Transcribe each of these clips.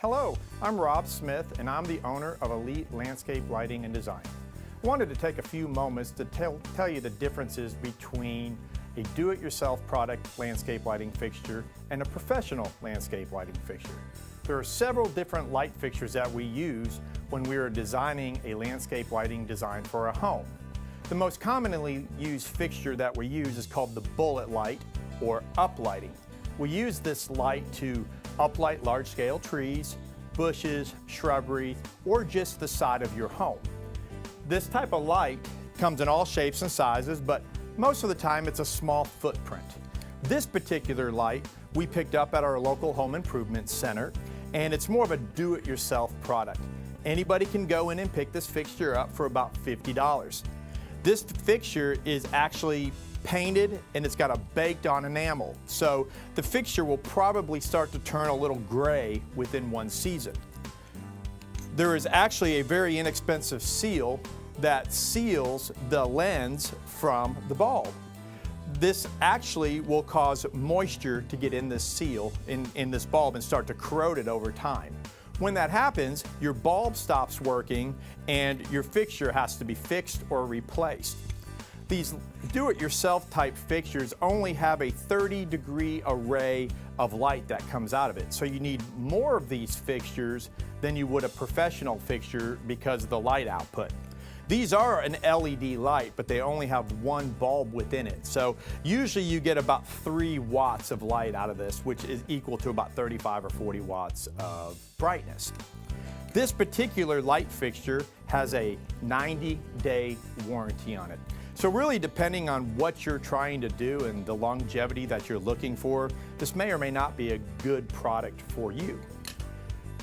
Hello, I'm Rob Smith and I'm the owner of Elite Landscape Lighting and Design. I wanted to take a few moments to tell you the differences between a do-it-yourself product landscape lighting fixture and a professional landscape lighting fixture. There are several different light fixtures that we use when we are designing a landscape lighting design for a home. The most commonly used fixture that we use is called the bullet light or uplighting. We use this light to uplight large-scale trees, bushes, shrubbery, or just the side of your home. This type of light comes in all shapes and sizes, but most of the time it's a small footprint. This particular light we picked up at our local home improvement center, and it's more of a do-it-yourself product. Anybody can go in and pick this fixture up for about $50. This fixture is actually painted and it's got a baked on enamel. So the fixture will probably start to turn a little gray within one season. There is actually a very inexpensive seal that seals the lens from the bulb. This actually will cause moisture to get in this seal, in this bulb, and start to corrode it over time. When that happens, your bulb stops working and your fixture has to be fixed or replaced. These do-it-yourself type fixtures only have a 30-degree array of light that comes out of it. So you need more of these fixtures than you would a professional fixture because of the light output. These are an LED light, but they only have one bulb within it. So usually you get about 3 watts of light out of this, which is equal to about 35 or 40 watts of brightness. This particular light fixture has a 90-day warranty on it. So really, depending on what you're trying to do and the longevity that you're looking for, this may or may not be a good product for you.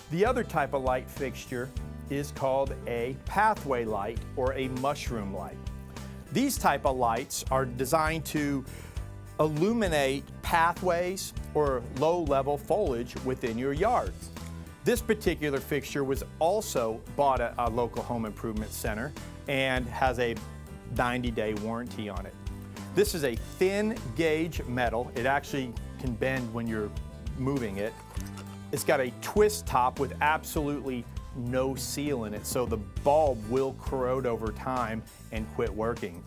The other type of light fixture is called a pathway light or a mushroom light. These type of lights are designed to illuminate pathways or low-level foliage within your yard. This particular fixture was also bought at a local home improvement center and has a 90-day warranty on it. This is a thin gauge metal. It actually can bend when you're moving it. It's got a twist top with absolutely no seal in it, so the bulb will corrode over time and quit working.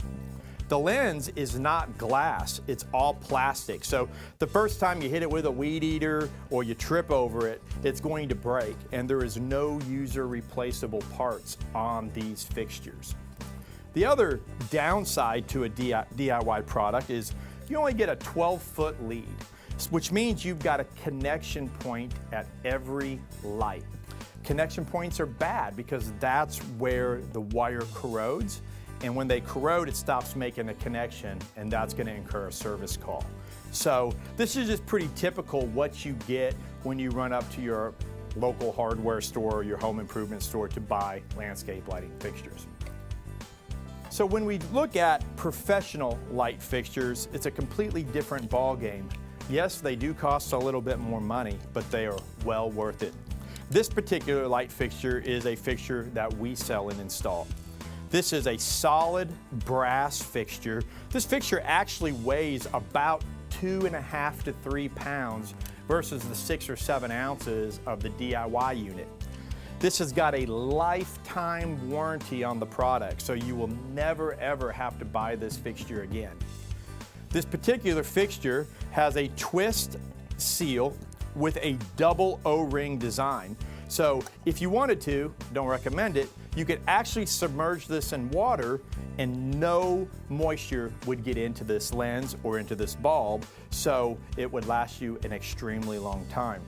The lens is not glass, it's all plastic. So the first time you hit it with a weed eater or you trip over it, it's going to break, and there is no user replaceable parts on these fixtures. The other downside to a DIY product is you only get a 12-foot lead, which means you've got a connection point at every light. Connection points are bad because that's where the wire corrodes, and when they corrode, it stops making a connection, and that's going to incur a service call. So this is just pretty typical what you get when you run up to your local hardware store or your home improvement store to buy landscape lighting fixtures. So when we look at professional light fixtures, it's a completely different ball game. Yes, they do cost a little bit more money, but they are well worth it. This particular light fixture is a fixture that we sell and install. This is a solid brass fixture. This fixture actually weighs about 2.5 to 3 pounds versus the 6 or 7 ounces of the DIY unit. This has got a lifetime warranty on the product, so you will never ever have to buy this fixture again. This particular fixture has a twist seal with a double O-ring design. So if you wanted to, don't recommend it, you could actually submerge this in water and no moisture would get into this lens or into this bulb, so it would last you an extremely long time.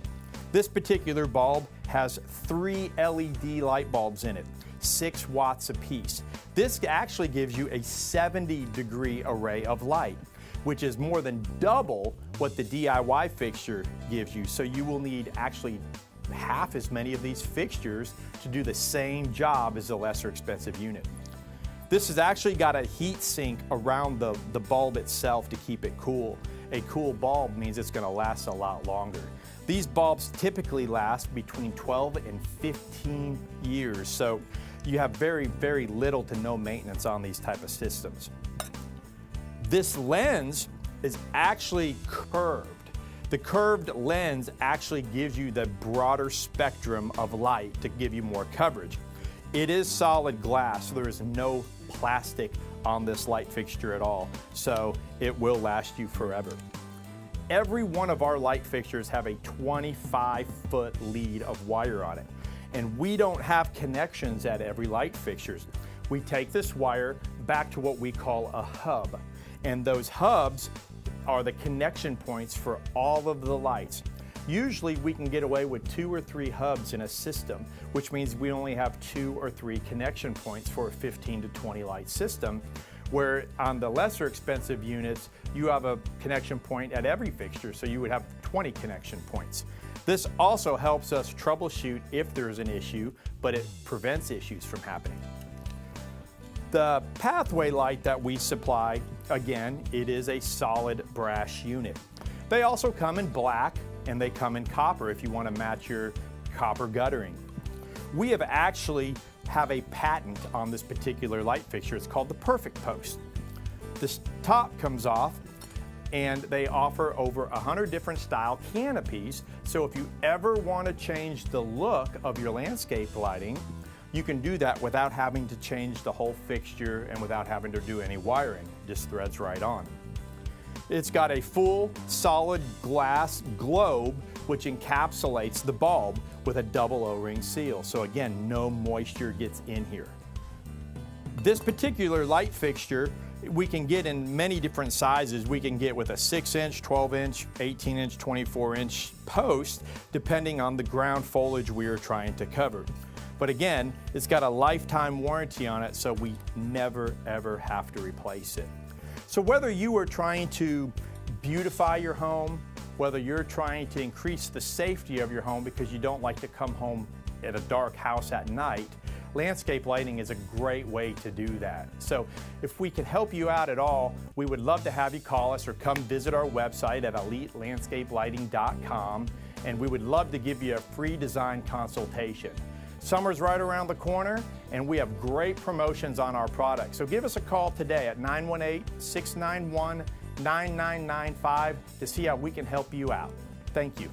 This particular bulb has 3 LED light bulbs in it, 6 watts apiece. This actually gives you a 70-degree array of light, which is more than double what the DIY fixture gives you. So you will need actually half as many of these fixtures to do the same job as a lesser expensive unit. This has actually got a heat sink around the bulb itself to keep it cool. A cool bulb means it's going to last a lot longer. These bulbs typically last between 12 and 15 years, so you have very, very little to no maintenance on these type of systems. This lens is actually curved. The curved lens actually gives you the broader spectrum of light to give you more coverage. It is solid glass, so there is no plastic on this light fixture at all, so it will last you forever. Every one of our light fixtures have a 25-foot lead of wire on it, and we don't have connections at every light fixture. We take this wire back to what we call a hub, and those hubs are the connection points for all of the lights. Usually we can get away with 2 or 3 hubs in a system, which means we only have 2 or 3 connection points for a 15 to 20 light system, where on the lesser expensive units, you have a connection point at every fixture, so you would have 20 connection points. This also helps us troubleshoot if there's an issue, but it prevents issues from happening. The pathway light that we supply, again, it is a solid brass unit. They also come in black and they come in copper if you want to match your copper guttering. We have actually have a patent on this particular light fixture. It's called the Perfect Post. This top comes off and they offer over 100 different style canopies. So if you ever want to change the look of your landscape lighting, you can do that without having to change the whole fixture and without having to do any wiring. It just threads right on. It's got a full solid glass globe which encapsulates the bulb with a double O-ring seal. So again, no moisture gets in here. This particular light fixture we can get in many different sizes. We can get with a 6-inch, 12-inch, 18-inch, 24-inch post, depending on the ground foliage we are trying to cover. But again, it's got a lifetime warranty on it, so we never ever have to replace it. So whether you are trying to beautify your home, whether you're trying to increase the safety of your home because you don't like to come home at a dark house at night, landscape lighting is a great way to do that. So if we can help you out at all, we would love to have you call us or come visit our website at elitelandscapelighting.com, and we would love to give you a free design consultation. Summer's right around the corner, and we have great promotions on our products. So give us a call today at 918-691-9995 to see how we can help you out. Thank you.